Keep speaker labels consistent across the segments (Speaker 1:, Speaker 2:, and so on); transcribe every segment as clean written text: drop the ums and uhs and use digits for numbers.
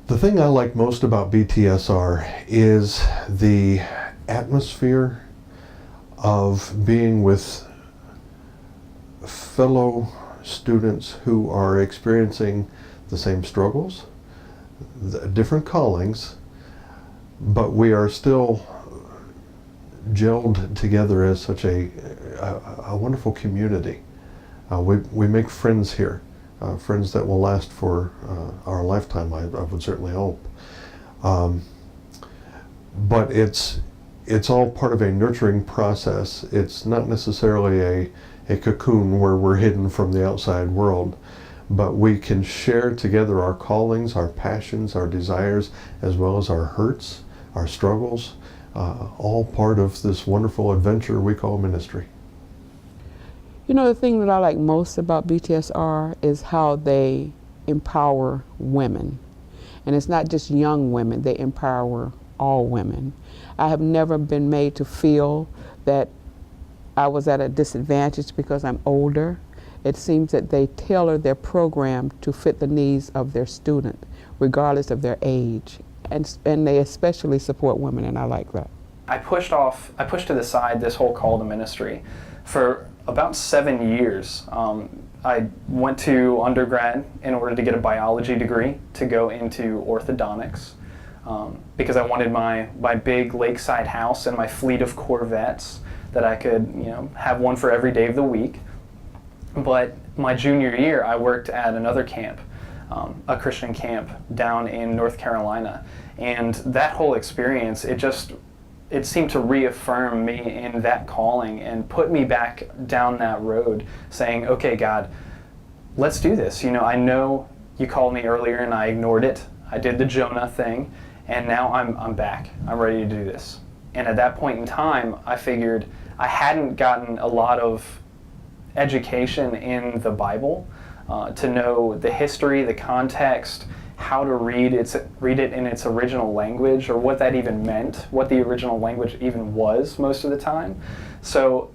Speaker 1: The thing I like most about BTSR is the atmosphere of being with fellow students who are experiencing the same struggles, the different callings, but we are still gelled together as such a wonderful community. We make friends here, friends that will last for our lifetime, I would certainly hope. But it's all part of a nurturing process. It's not necessarily a cocoon where we're hidden from the outside world, but we can share together our callings, our passions, our desires, as well as our hurts, our struggles, all part of this wonderful adventure we call ministry.
Speaker 2: You know, the thing that I like most about BTSR is how they empower women. And it's not just young women, they empower all women. I have never been made to feel that I was at a disadvantage because I'm older. It seems that they tailor their program to fit the needs of their student, regardless of their age. And they especially support women, and I like that.
Speaker 3: I pushed to the side this whole call to ministry for about 7 years. I went to undergrad in order to get a biology degree to go into orthodontics because I wanted my big lakeside house and my fleet of Corvettes that I could, have one for every day of the week. But my junior year, I worked at another camp, a Christian camp down in North Carolina, and that whole experience, it seemed to reaffirm me in that calling and put me back down that road saying, okay, God, let's do this. I know you called me earlier and I ignored it. I did the Jonah thing, and now I'm back. I'm ready to do this. And at that point in time, I figured I hadn't gotten a lot of education in the Bible to know the history, the context, how to read it in its original language, or what that even meant, what the original language even was most of the time. So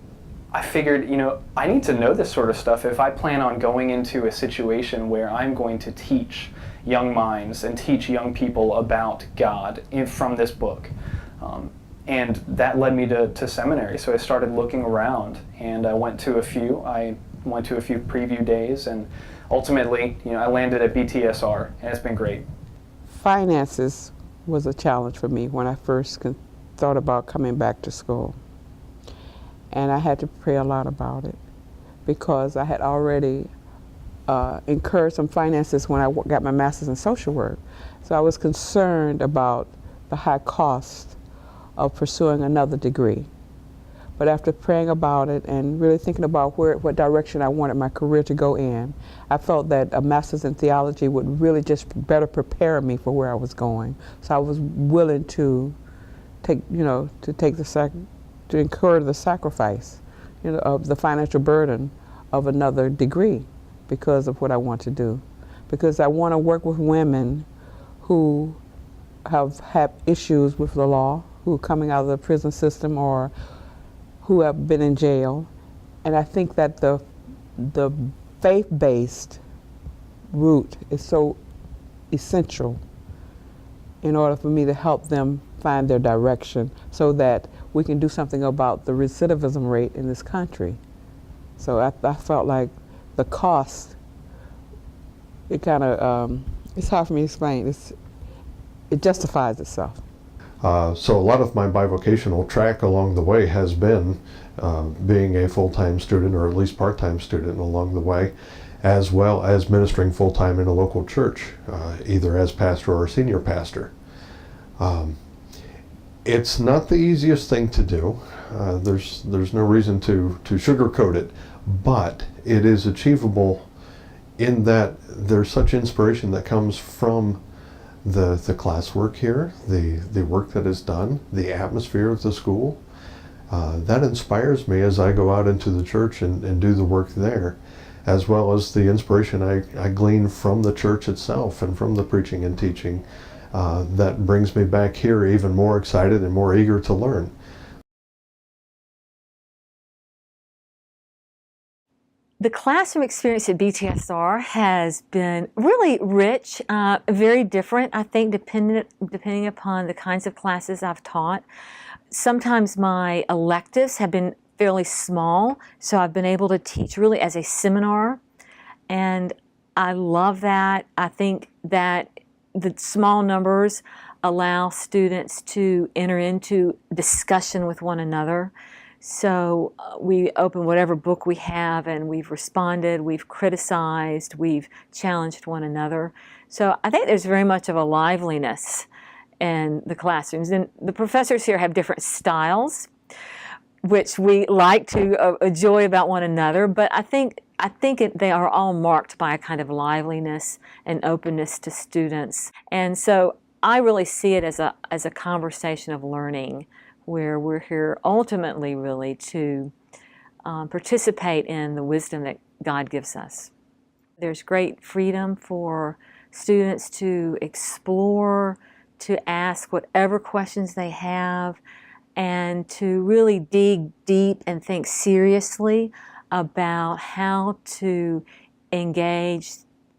Speaker 3: I figured, I need to know this sort of stuff if I plan on going into a situation where I'm going to teach young minds and teach young people about God from this book. And that led me to seminary. So I started looking around, and I went to a few preview days, and ultimately, I landed at BTSR, and it's been great.
Speaker 2: Finances was a challenge for me when I first thought about coming back to school. And I had to pray a lot about it because I had already incurred some finances when I got my master's in social work. So I was concerned about the high cost of pursuing another degree. But after praying about it and really thinking about what direction I wanted my career to go in, I felt that a master's in theology would really just better prepare me for where I was going. So I was willing to incur the sacrifice, of the financial burden of another degree because of what I want to do. Because I want to work with women who have had issues with the law, who are coming out of the prison system or who have been in jail. And I think that the faith-based route is so essential in order for me to help them find their direction so that we can do something about the recidivism rate in this country. So I felt like the cost, it's hard for me to explain. It justifies itself.
Speaker 1: So a lot of my bivocational track along the way has been being a full-time student, or at least part-time student along the way, as well as ministering full-time in a local church, either as pastor or senior pastor. It's not the easiest thing to do. There's no reason to sugarcoat it, but it is achievable in that there's such inspiration that comes from the classwork here, the work that is done, the atmosphere of the school. That inspires me as I go out into the church and do the work there, as well as the inspiration I glean from the church itself and from the preaching and teaching. That brings me back here even more excited and more eager to learn.
Speaker 4: The classroom experience at BTSR has been really rich, very different, I think, depending upon the kinds of classes I've taught. Sometimes my electives have been fairly small, so I've been able to teach really as a seminar, and I love that. I think that the small numbers allow students to enter into discussion with one another. So we open whatever book we have, and we've responded, we've criticized, we've challenged one another. So I think there's very much of a liveliness in the classrooms. And the professors here have different styles, which we like to enjoy about one another, but I think they are all marked by a kind of liveliness and openness to students. And so I really see it as a conversation of learning, where we're here ultimately really to participate in the wisdom that God gives us. There's great freedom for students to explore, to ask whatever questions they have, and to really dig deep and think seriously about how to engage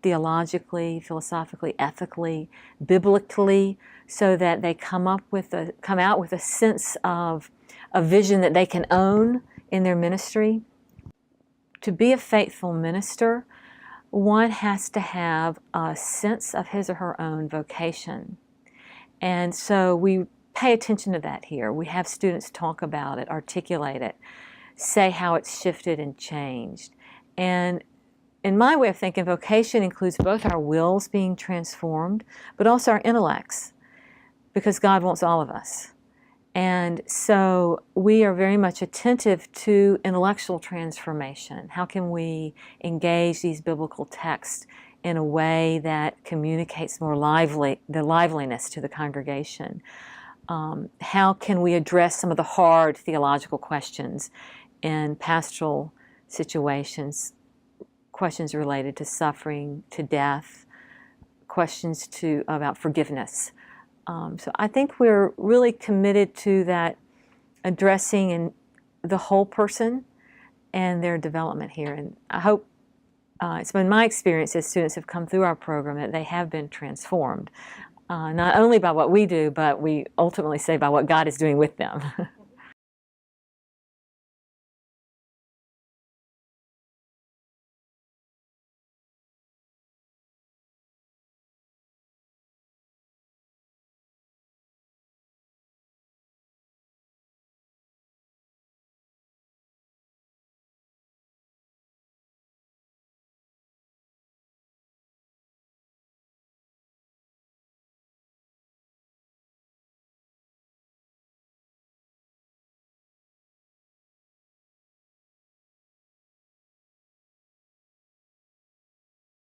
Speaker 4: theologically, philosophically, ethically, biblically, so that they come out with a sense of a vision that they can own in their ministry. To be a faithful minister, one has to have a sense of his or her own vocation. And so we pay attention to that here. We have students talk about it, articulate it, say how it's shifted and changed. And in my way of thinking, vocation includes both our wills being transformed, but also our intellects, because God wants all of us. And so we are very much attentive to intellectual transformation. How can we engage these biblical texts in a way that communicates more liveliness to the congregation? How can we address some of the hard theological questions in pastoral situations, questions related to suffering, to death, questions about forgiveness? So I think we're really committed to that, addressing in the whole person and their development here. And I hope it's been my experience as students have come through our program that they have been transformed, not only by what we do, but we ultimately say by what God is doing with them.